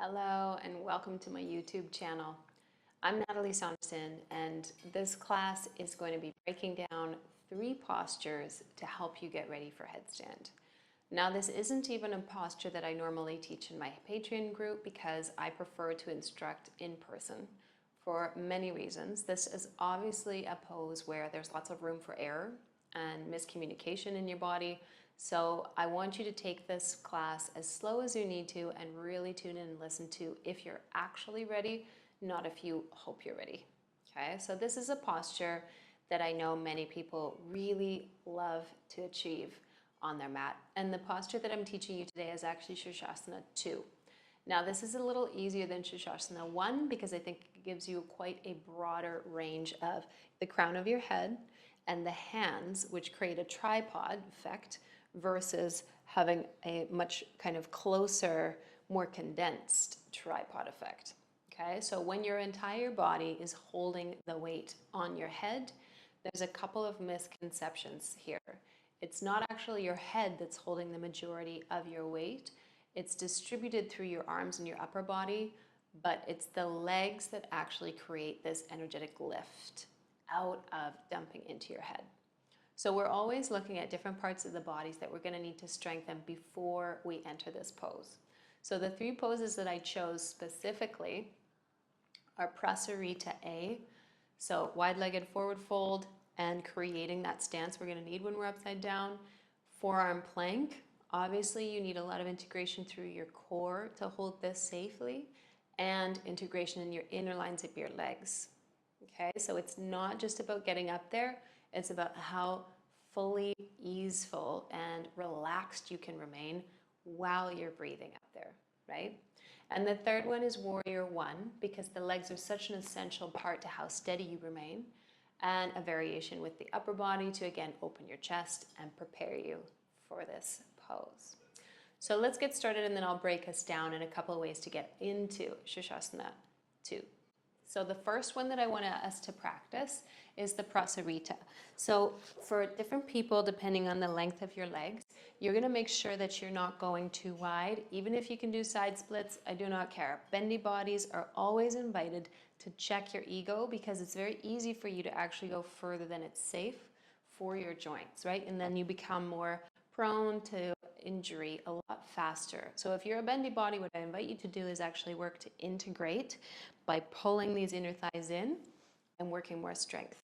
Hello and welcome to my YouTube channel. I'm Natalie Saunderson, and this class is going to be breaking down 3 postures to help you get ready for headstand. Now, this isn't even a posture that I normally teach in my Patreon group because I prefer to instruct in person for many reasons. This is obviously a pose where there's lots of room for error and miscommunication in your body. So I want you to take this class as slow as you need to and really tune in and listen to if you're actually ready, not if you hope you're ready. Okay, so this is a posture that I know many people really love to achieve on their mat. And the posture that I'm teaching you today is actually Shirshasana 2. Now, this is a little easier than Shirshasana 1 because I think it gives you quite a broader range of the crown of your head and the hands, which create a tripod effect, versus having a much kind of closer, more condensed tripod effect. Okay, so when your entire body is holding the weight on your head, there's a couple of misconceptions here. It's not actually your head that's holding the majority of your weight. It's distributed through your arms and your upper body, but it's the legs that actually create this energetic lift out of dumping into your head. So we're always looking at different parts of the bodies that we're going to need to strengthen before we enter this pose. So the 3 poses that I chose specifically are Prasarita A, so wide-legged forward fold and creating that stance we're going to need when we're upside down. Forearm plank. Obviously, you need a lot of integration through your core to hold this safely, and integration in your inner lines of your legs. Okay, so it's not just about getting up there, it's about how fully easeful and relaxed you can remain while you're breathing up there, right? And the third one is Warrior One, because the legs are such an essential part to how steady you remain, and a variation with the upper body to again open your chest and prepare you for this pose. So let's get started, and then I'll break us down in a couple of ways to get into Shirshasana 2. So the first one that I want us to practice is the Prasarita. So for different people, depending on the length of your legs, you're going to make sure that you're not going too wide. Even if you can do side splits, I do not care. Bendy bodies are always invited to check your ego because it's very easy for you to actually go further than it's safe for your joints, right? And then you become more prone to injury a lot faster. So if you're a bendy body, what I invite you to do is actually work to integrate by pulling these inner thighs in and working more strength.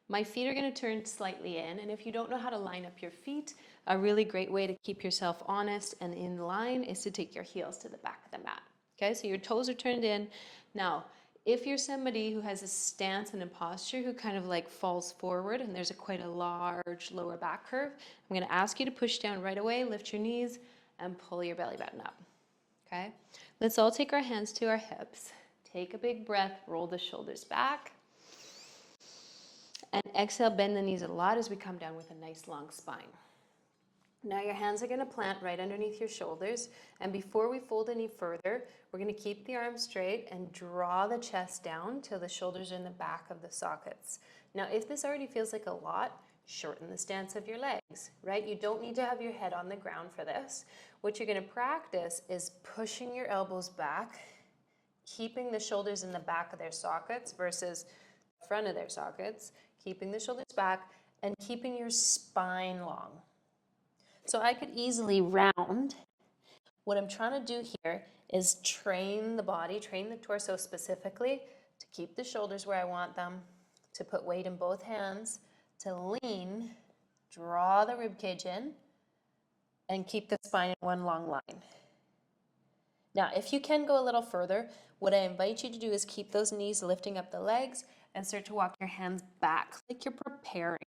My feet are going to turn slightly in, and if you don't know how to line up your feet, a really great way to keep yourself honest and in line is to take your heels to the back of the mat. Okay, so your toes are turned in. Now, if you're somebody who has a stance and a posture who kind of like falls forward and there's quite a large lower back curve, I'm going to ask you to push down right away, lift your knees, and pull your belly button up. Okay, let's all take our hands to our hips. Take a big breath, roll the shoulders back. And exhale, bend the knees a lot as we come down with a nice long spine. Now your hands are going to plant right underneath your shoulders. And before we fold any further, we're going to keep the arms straight and draw the chest down till the shoulders are in the back of the sockets. Now, if this already feels like a lot, shorten the stance of your legs, right? You don't need to have your head on the ground for this. What you're going to practice is pushing your elbows back, keeping the shoulders in the back of their sockets versus the front of their sockets, keeping the shoulders back and keeping your spine long. So I could easily round. What I'm trying to do here is train the body, train the torso specifically to keep the shoulders where I want them, to put weight in both hands, to lean, draw the rib cage in, and keep the spine in one long line. Now, if you can go a little further, what I invite you to do is keep those knees lifting up the legs and start to walk your hands back like you're preparing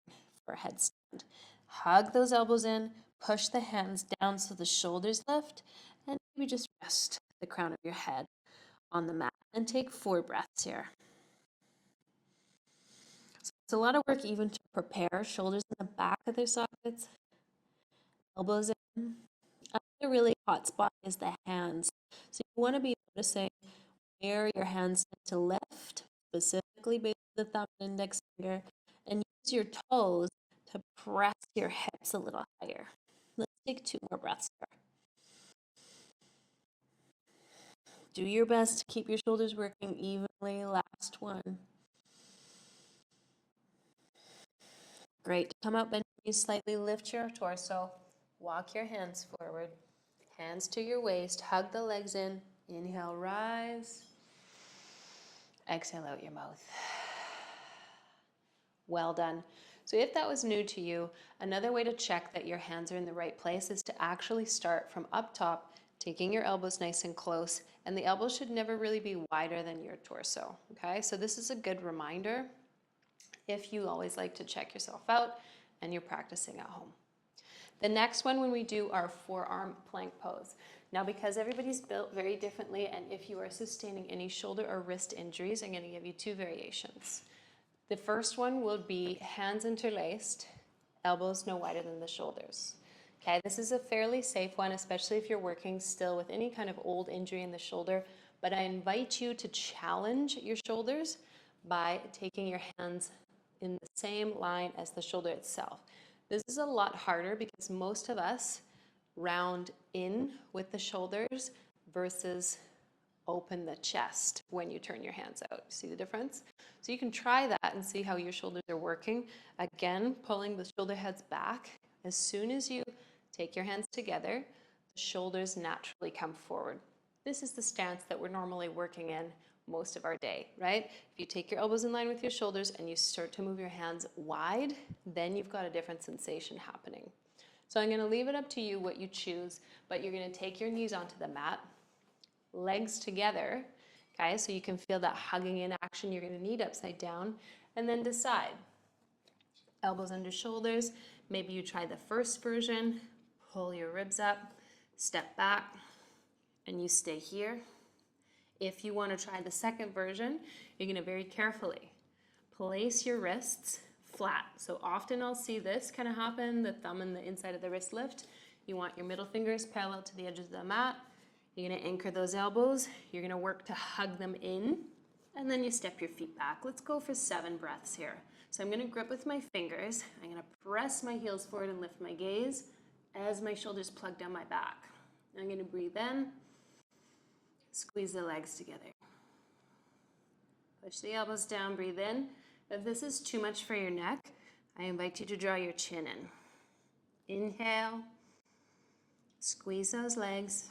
for a headstand. Hug those elbows in, push the hands down so the shoulders lift, and maybe just rest the crown of your head on the mat and take 4 breaths here. So it's a lot of work even to prepare. Shoulders in the back of their sockets, elbows in. Another really hot spot is the hands. So you want to be noticing where your hands tend to lift, specifically based on the thumb and index finger, and use your toes to press your hips a little higher. Let's take 2 more breaths here. Do your best to keep your shoulders working evenly. Last one. Great. Come up, bend your knees slightly, lift your torso, walk your hands forward, hands to your waist, hug the legs in. Inhale, rise. Exhale out your mouth. Well done. So if that was new to you, another way to check that your hands are in the right place is to actually start from up top, taking your elbows nice and close, and the elbows should never really be wider than your torso, okay? So this is a good reminder if you always like to check yourself out and you're practicing at home. The next one, when we do our forearm plank pose. Now, because everybody's built very differently, and if you are sustaining any shoulder or wrist injuries, I'm going to give you two variations. The first one will be hands interlaced, elbows no wider than the shoulders. Okay, this is a fairly safe one, especially if you're working still with any kind of old injury in the shoulder, but I invite you to challenge your shoulders by taking your hands in the same line as the shoulder itself. This is a lot harder because most of us round in with the shoulders versus open the chest when you turn your hands out. See the difference? So you can try that and see how your shoulders are working. Again, pulling the shoulder heads back. As soon as you take your hands together, the shoulders naturally come forward. This is the stance that we're normally working in most of our day, right? If you take your elbows in line with your shoulders and you start to move your hands wide, then you've got a different sensation happening. So I'm going to leave it up to you what you choose, but you're going to take your knees onto the mat, legs together, okay? So you can feel that hugging in action you're going to need upside down, and then decide. Elbows under shoulders. Maybe you try the first version, pull your ribs up, step back, and you stay here. If you want to try the second version, you're going to very carefully place your wrists flat. So often I'll see this kind of happen, the thumb and the inside of the wrist lift. You want your middle fingers parallel to the edges of the mat. You're going to anchor those elbows. You're going to work to hug them in, and then you step your feet back. Let's go for 7 breaths here. So I'm going to grip with my fingers. I'm going to press my heels forward and lift my gaze as my shoulders plug down my back. I'm going to breathe in. Squeeze the legs together. Push the elbows down, breathe in. If this is too much for your neck, I invite you to draw your chin in. Inhale. Squeeze those legs.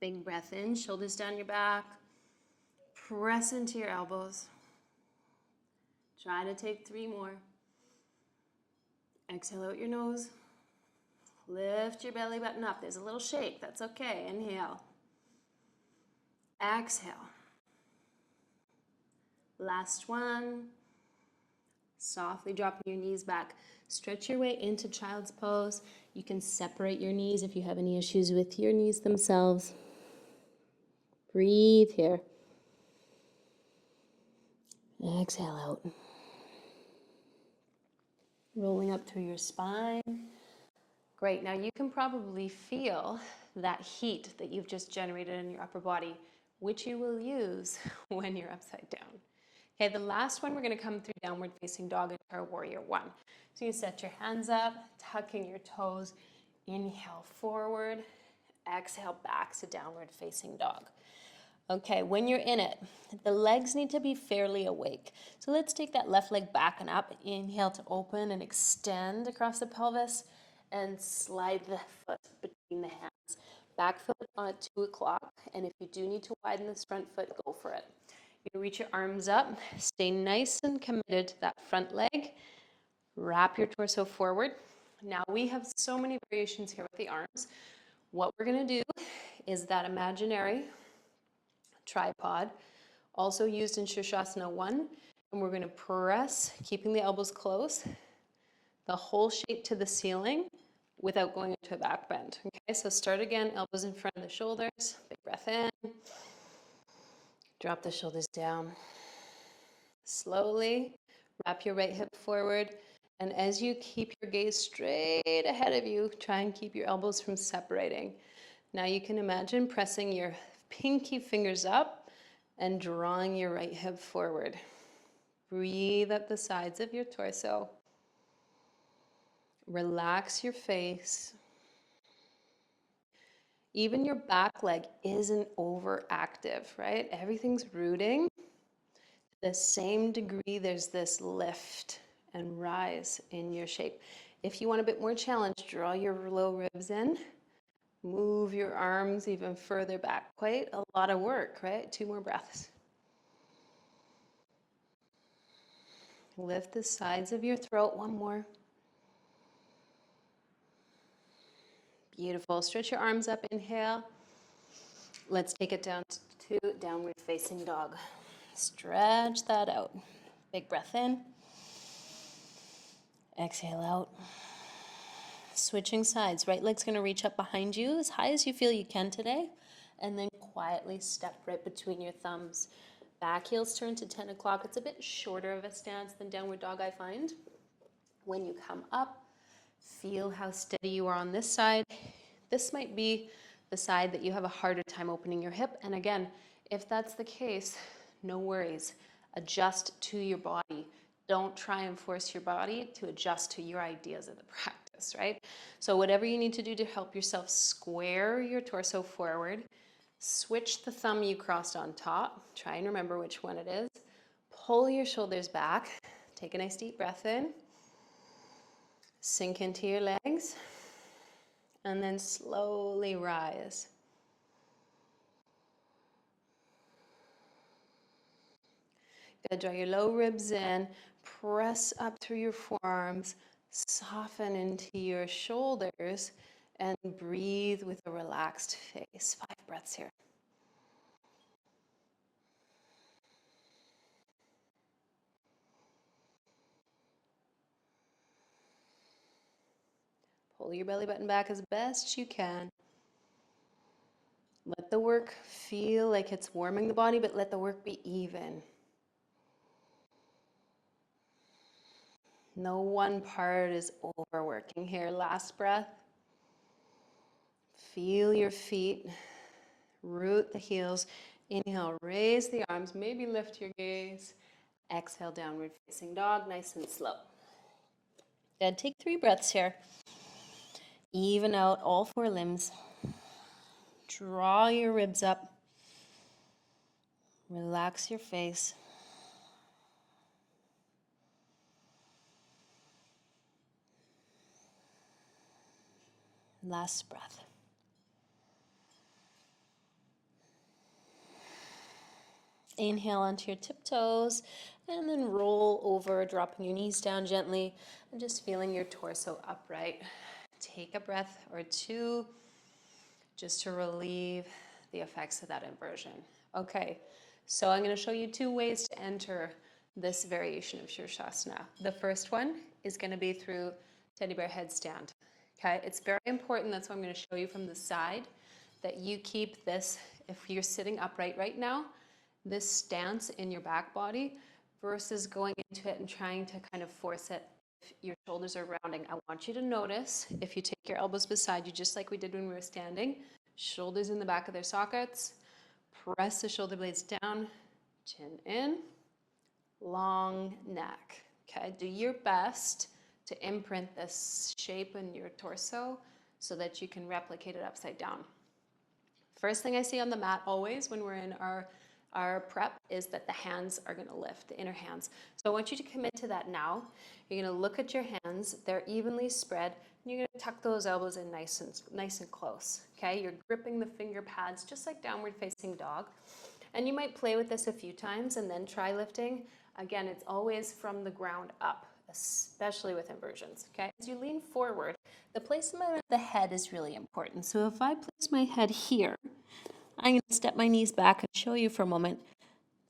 Big breath in, shoulders down your back. Press into your elbows. Try to take 3 more. Exhale out your nose. Lift your belly button up. There's a little shake. That's okay. Inhale. Exhale. Last one. Softly dropping your knees back. Stretch your way into child's pose. You can separate your knees if you have any issues with your knees themselves. Breathe here. Exhale out. Rolling up through your spine. Great. Now you can probably feel that heat that you've just generated in your upper body, which you will use when you're upside down. Okay, the last one, we're going to come through downward facing dog into our warrior 1. So you set your hands up, tucking your toes, inhale forward, exhale back to downward facing dog. Okay, when you're in it, the legs need to be fairly awake. So let's take that left leg back and up. Inhale to open and extend across the pelvis and slide the foot between the hands. Back foot on at 2 o'clock, and if you do need to widen this front foot, go for it. You reach your arms up, stay nice and committed to that front leg. Wrap your torso forward. Now we have so many variations here with the arms. What we're going to do is that imaginary tripod, also used in Shirshasana 1, and we're going to press, keeping the elbows close, the whole shape to the ceiling without going into a back bend. Okay, so start again, elbows in front of the shoulders, big breath in, drop the shoulders down. Slowly wrap your right hip forward, and as you keep your gaze straight ahead of you, try and keep your elbows from separating. Now you can imagine pressing your pinky fingers up and drawing your right hip forward. Breathe up the sides of your torso. Relax your face. Even your back leg isn't overactive, right? Everything's rooting. To the same degree, there's this lift and rise in your shape. If you want a bit more challenge, draw your low ribs in. Move your arms even further back. Quite a lot of work, right? 2 more breaths. Lift the sides of your throat. 1 more. Beautiful. Stretch your arms up. Inhale. Let's take it down to downward facing dog. Stretch that out. Big breath in. Exhale out. Switching sides. Right leg's going to reach up behind you as high as you feel you can today. And then quietly step right between your thumbs. Back heels turn to 10 o'clock. It's a bit shorter of a stance than downward dog, I find. When you come up, feel how steady you are on this side. This might be the side that you have a harder time opening your hip. And again, if that's the case, no worries. Adjust to your body. Don't try and force your body to adjust to your ideas of the practice, right? So whatever you need to do to help yourself square your torso forward, switch the thumb you crossed on top. Try and remember which one it is. Pull your shoulders back. Take a nice deep breath in. Sink into your legs. And then slowly rise. Good. Draw your low ribs in. Press up through your forearms. Soften into your shoulders. And breathe with a relaxed face. 5 breaths here. Pull your belly button back as best you can. Let the work feel like it's warming the body, but let the work be even. No one part is overworking here. Last breath. Feel your feet. Root the heels. Inhale, raise the arms. Maybe lift your gaze. Exhale, downward facing dog, nice and slow. Good. Take 3 breaths here. Even out all 4 limbs. Draw your ribs up. Relax your face. Last breath. Inhale onto your tiptoes and then roll over, dropping your knees down gently and just feeling your torso upright. Take a breath or 2 just to relieve the effects of that inversion. Okay, so I'm going to show you 2 ways to enter this variation of Shirshasana. The first one is going to be through teddy bear headstand. Okay, it's very important, that's why I'm going to show you from the side, that you keep this, if you're sitting upright right now, this stance in your back body versus going into it and trying to kind of force it if your shoulders are rounding. I want you to notice if you take your elbows beside you, just like we did when we were standing, shoulders in the back of their sockets, press the shoulder blades down, chin in, long neck. Okay, do your best to imprint this shape in your torso so that you can replicate it upside down. First thing I see on the mat always when we're in our prep is that the hands are going to lift, the inner hands. So I want you to commit to that now. You're going to look at your hands, they're evenly spread, and you're going to tuck those elbows in nice and close. Okay, you're gripping the finger pads just like downward facing dog. And you might play with this a few times and then try lifting. Again, it's always from the ground up, especially with inversions. Okay, as you lean forward, the placement of the head is really important. So if I place my head here, I'm going to step my knees back and show you for a moment.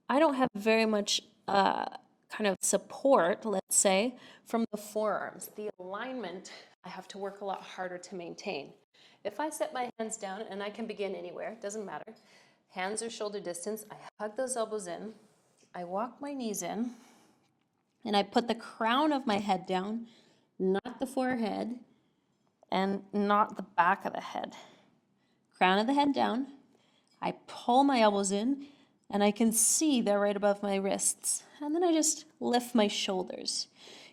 I don't have very much kind of support, let's say, from the forearms. The alignment, I have to work a lot harder to maintain. If I set my hands down, and I can begin anywhere, doesn't matter, hands are shoulder distance, I hug those elbows in, I walk my knees in, and I put the crown of my head down, not the forehead, and not the back of the head. Crown of the head down. I pull my elbows in, and I can see they're right above my wrists. And then I just lift my shoulders.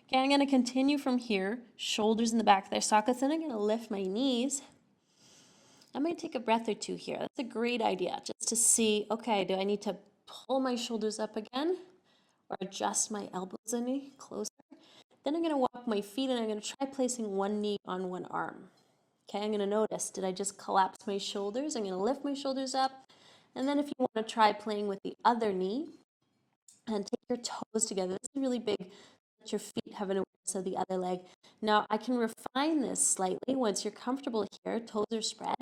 Okay, I'm going to continue from here, shoulders in the back of their sockets, and I'm going to lift my knees. I might take a breath or two here. That's a great idea, just to see, okay, do I need to pull my shoulders up again or adjust my elbows any closer? Then I'm going to walk my feet and I'm going to try placing one knee on one arm. Okay, I'm going to notice, did I just collapse my shoulders? I'm going to lift my shoulders up. And then if you want to try playing with the other knee and take your toes together, this is really big, that your feet have an awareness of the other leg. Now I can refine this slightly once you're comfortable here, toes are spread,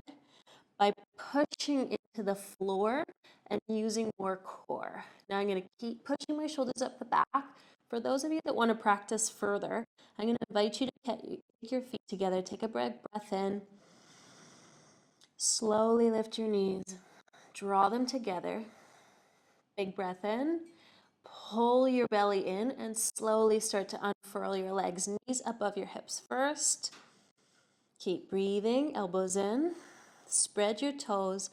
by pushing into the floor and using more core. Now I'm going to keep pushing my shoulders up the back. For those of you that want to practice further, I'm going to invite you to take your feet together, take a breath in, slowly lift your knees, draw them together, big breath in, pull your belly in and slowly start to unfurl your legs, knees above your hips first. Keep breathing, elbows in, spread your toes,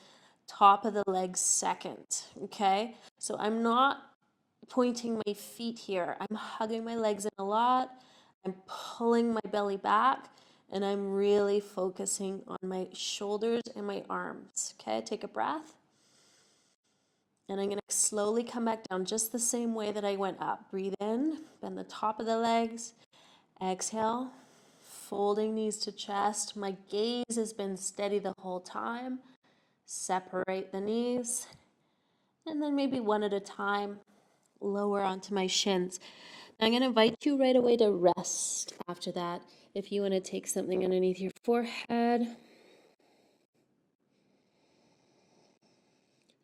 top of the legs second, okay? So I'm not pointing my feet here. I'm hugging my legs in a lot. I'm pulling my belly back and I'm really focusing on my shoulders and my arms, okay? Take a breath. And I'm going to slowly come back down just the same way that I went up. Breathe in, bend the top of the legs. Exhale, folding knees to chest. My gaze has been steady the whole time. Separate the knees. And then maybe one at a time, lower onto my shins. Now I'm going to invite you right away to rest after that. If you want to take something underneath your forehead,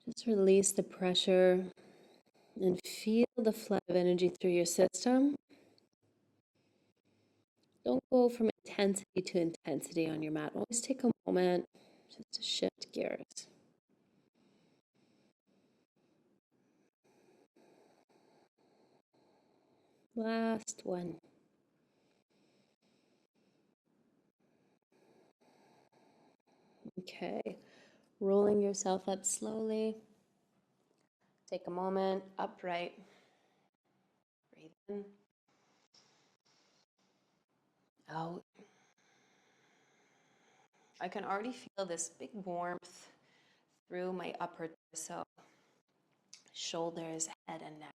just release the pressure and feel the flood of energy through your system. Don't go from intensity to intensity on your mat. Always take a moment just to shift gears. Last one. Okay, rolling yourself up slowly. Take a moment, upright. Breathe in, out. I can already feel this big warmth through my upper torso, shoulders, head, and neck.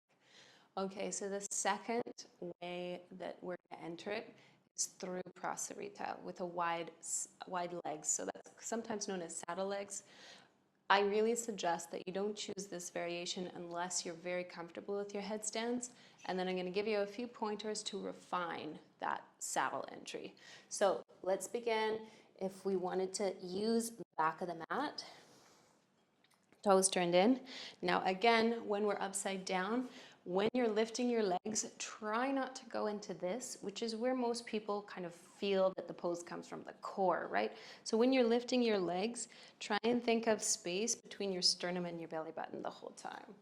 Okay, so the second way that we're going to enter it is through prosaritya with a wide legs. So that's sometimes known as saddle legs. I really suggest that you don't choose this variation unless you're very comfortable with your headstands. And then I'm going to give you a few pointers to refine that saddle entry. So let's begin. If we wanted to use the back of the mat, toes turned in. Now again, when we're upside down, when you're lifting your legs, try not to go into this, which is where most people kind of feel that the pose comes from, the core, right? So when you're lifting your legs, try and think of space between your sternum and your belly button the whole time,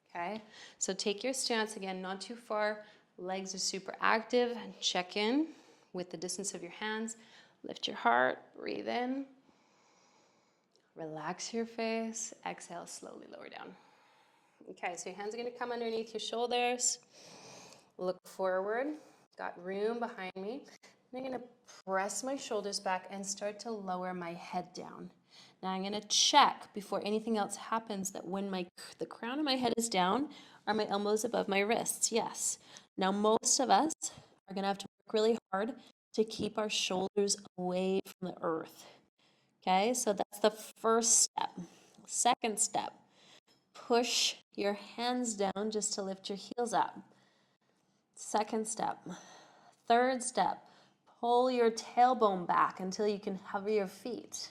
okay? So take your stance again, not too far, legs are super active, and check in with the distance of your hands. Lift your heart, breathe in. Relax your face. Exhale, slowly lower down. Okay, so your hands are going to come underneath your shoulders. Look forward. Got room behind me. And I'm going to press my shoulders back and start to lower my head down. Now I'm going to check before anything else happens that when the crown of my head is down, are my elbows above my wrists? Yes. Now most of us are going to have to work really hard to keep our shoulders away from the earth. Okay, so that's the first step. Second step, push your hands down just to lift your heels up. Second step. Third step, pull your tailbone back until you can hover your feet.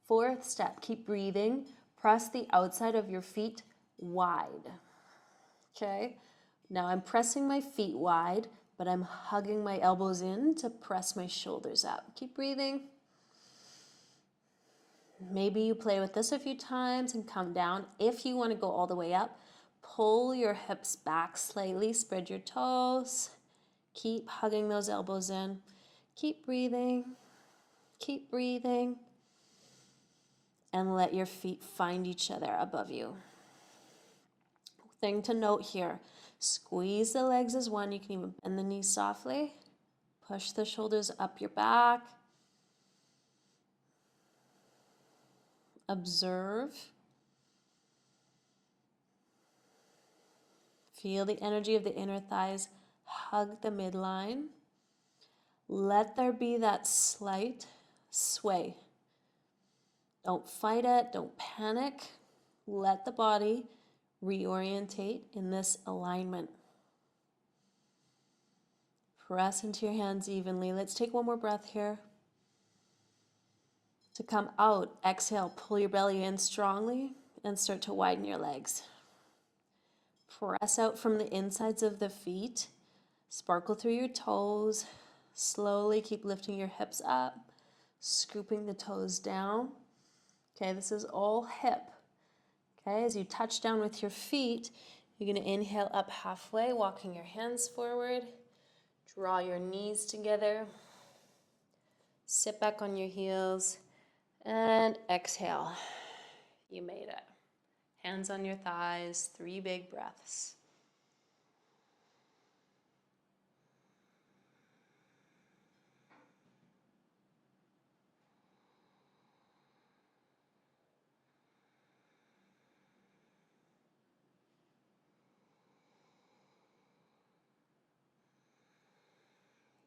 Fourth step, keep breathing. Press the outside of your feet wide. Okay, now I'm pressing my feet wide, but I'm hugging my elbows in to press my shoulders up. Keep breathing. Maybe you play with this a few times and come down. If you want to go all the way up, pull your hips back slightly, spread your toes. Keep hugging those elbows in. Keep breathing. Keep breathing. And let your feet find each other above you. Thing to note here, squeeze the legs as one. You can even bend the knees softly. Push the shoulders up your back. Observe. Feel the energy of the inner thighs hug the midline. Let there be that slight sway. Don't fight it, don't panic. Let the body reorientate in this alignment. Press into your hands evenly. Let's take one more breath here. To come out, exhale, pull your belly in strongly and start to widen your legs. Press out from the insides of the feet. Sparkle through your toes. Slowly keep lifting your hips up, scooping the toes down. Okay, this is all hip. Okay, as you touch down with your feet, you're going to inhale up halfway, walking your hands forward. Draw your knees together. Sit back on your heels and exhale. You made it. Hands on your thighs, 3 big breaths.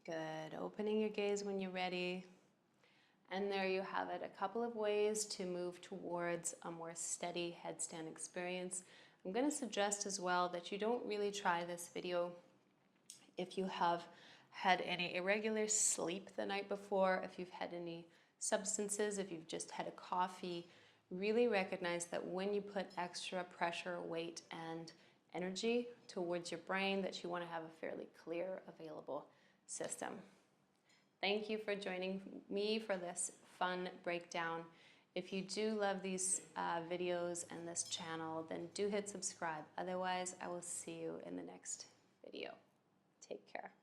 Good. Opening your gaze when you're ready. And there you have it, a couple of ways to move towards a more steady headstand experience. I'm going to suggest as well that you don't really try this video if you have had any irregular sleep the night before, if you've had any substances, if you've just had a coffee. Really recognize that when you put extra pressure, weight, and energy towards your brain, that you want to have a fairly clear, available system. Thank you for joining me for this fun breakdown. If you do love these videos and this channel, then do hit subscribe. Otherwise, I will see you in the next video. Take care.